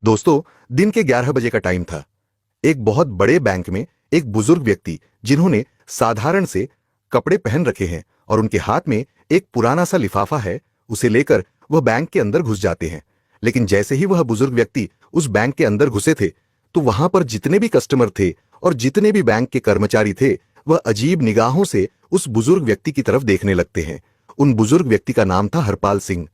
दोस्तों, दिन के 11 बजे का टाइम था। एक बहुत बड़े बैंक में एक बुजुर्ग व्यक्ति, जिन्होंने साधारण से कपड़े पहन रखे हैं और उनके हाथ में एक पुराना सा लिफाफा है, उसे लेकर वह बैंक के अंदर घुस जाते हैं। लेकिन जैसे ही वह बुजुर्ग व्यक्ति उस बैंक के अंदर घुसे थे, तो वहां पर जितने भी कस्टमर थे और जितने भी बैंक के कर्मचारी थे, वह अजीब निगाहों से उस बुजुर्ग व्यक्ति की तरफ देखने लगते हैं। उन बुजुर्ग व्यक्ति का नाम था हरपाल सिंह।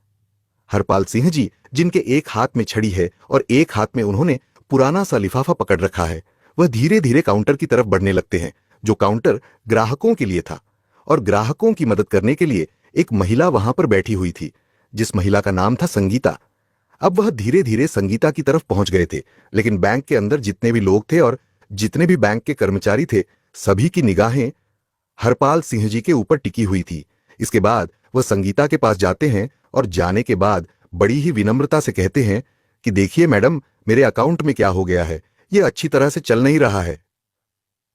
हरपाल सिंह जी, जिनके एक हाथ में छड़ी है और एक हाथ में उन्होंने पुराना सा लिफाफा पकड़ रखा है, वह धीरे धीरे काउंटर की तरफ बढ़ने लगते हैं, जो काउंटर ग्राहकों के लिए था। और ग्राहकों की मदद करने के लिए एक महिला वहां पर बैठी हुई थी, जिस महिला का नाम था संगीता। अब वह धीरे धीरे संगीता की तरफ पहुंच गए थे, लेकिन बैंक के अंदर जितने भी लोग थे और जितने भी बैंक के कर्मचारी थे, सभी की निगाहें हरपाल सिंह जी के ऊपर टिकी हुई थी। इसके बाद वह संगीता के पास जाते हैं और जाने के बाद बड़ी ही विनम्रता से कहते हैं कि देखिए मैडम, मेरे अकाउंट में क्या हो गया है, ये अच्छी तरह से चल नहीं रहा है।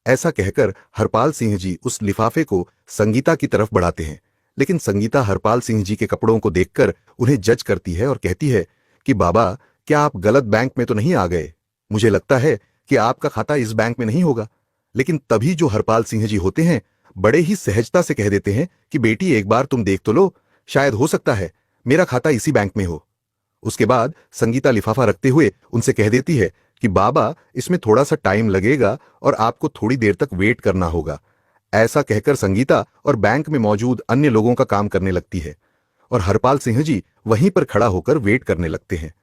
ऐसा कहकर हरपाल सिंह जी उस लिफाफे को संगीता की तरफ बढ़ाते हैं, लेकिन संगीता हरपाल सिंह जी के कपड़ों को देखकर उन्हें जज करती है और कहती है कि बाबा, क्या आप गलत बैंक में तो नहीं आ गए? मुझे लगता है कि आपका खाता इस बैंक में नहीं होगा। लेकिन तभी जो हरपाल सिंह जी होते हैं, बड़े ही सहजता से कह देते हैं कि बेटी, एक बार तुम देख तो लो, शायद हो सकता है मेरा खाता इसी बैंक में हो। उसके बाद संगीता लिफाफा रखते हुए उनसे कह देती है कि बाबा, इसमें थोड़ा सा टाइम लगेगा और आपको थोड़ी देर तक वेट करना होगा। ऐसा कहकर संगीता और बैंक में मौजूद अन्य लोगों का काम करने लगती है और हरपाल सिंह जी वहीं पर खड़ा होकर वेट करने लगते हैं।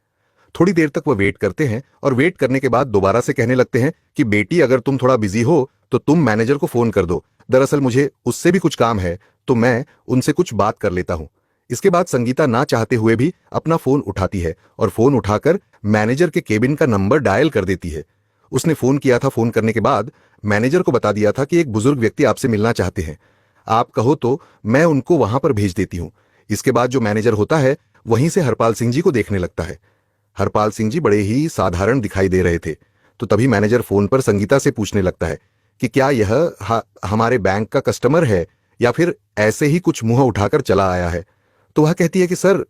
थोड़ी देर तक वह वेट करते हैं और वेट करने के बाद दोबारा से कहने लगते हैं कि बेटी, अगर तुम थोड़ा बिजी हो तो तुम मैनेजर को फोन कर दो। दरअसल मुझे उससे भी कुछ काम है, तो मैं उनसे कुछ बात कर लेता हूं। इसके बाद संगीता ना चाहते हुए भी अपना फोन उठाती है और फोन उठाकर मैनेजर के केबिन का नंबर डायल कर देती है। उसने फोन किया था। फोन करने के बाद मैनेजर को बता दिया था कि एक बुजुर्ग व्यक्ति आपसे मिलना चाहते हैं, आप कहो तो मैं उनको वहां पर भेज देती हूं। इसके बाद जो मैनेजर होता है, वहीं से हरपाल सिंह जी को देखने लगता है। हरपाल सिंह जी बड़े ही साधारण दिखाई दे रहे थे, तो तभी मैनेजर फोन पर संगीता से पूछने लगता है कि क्या यह हमारे बैंक का कस्टमर है या फिर ऐसे ही कुछ मुंह उठाकर चला आया है। तो वह कहती है कि सर,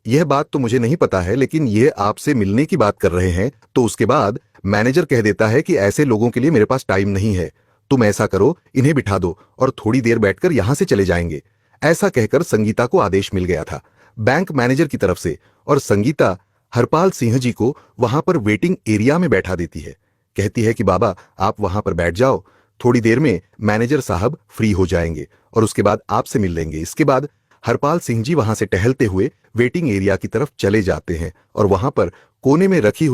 यह बात तो मुझे नहीं पता है, लेकिन ये आपसे मिलने की बात कर रहे हैं। तो उसके बाद मैनेजर कह देता है कि ऐसे लोगों के लिए मेरे पास टाइम नहीं है, तुम ऐसा करो, इन्हें बिठा दो और थोड़ी देर बैठकर यहां से चले जाएंगे। ऐसा कहकर संगीता को आदेश मिल गया था बैंक मैनेजर की तरफ से, और संगीता हरपाल सिंह जी को वहां पर वेटिंग एरिया में बैठा देती है। कहती है कि बाबा, आप वहां पर बैठ जाओ, थोड़ी देर में मैनेजर साहब फ्री हो जाएंगे और उसके बाद आपसे मिल लेंगे। इसके बाद हरपाल सिंह जी वहां से टहलते हुए वेटिंग एरिया की तरफ चले जाते हैं और वहां पर कोने में रखी हुई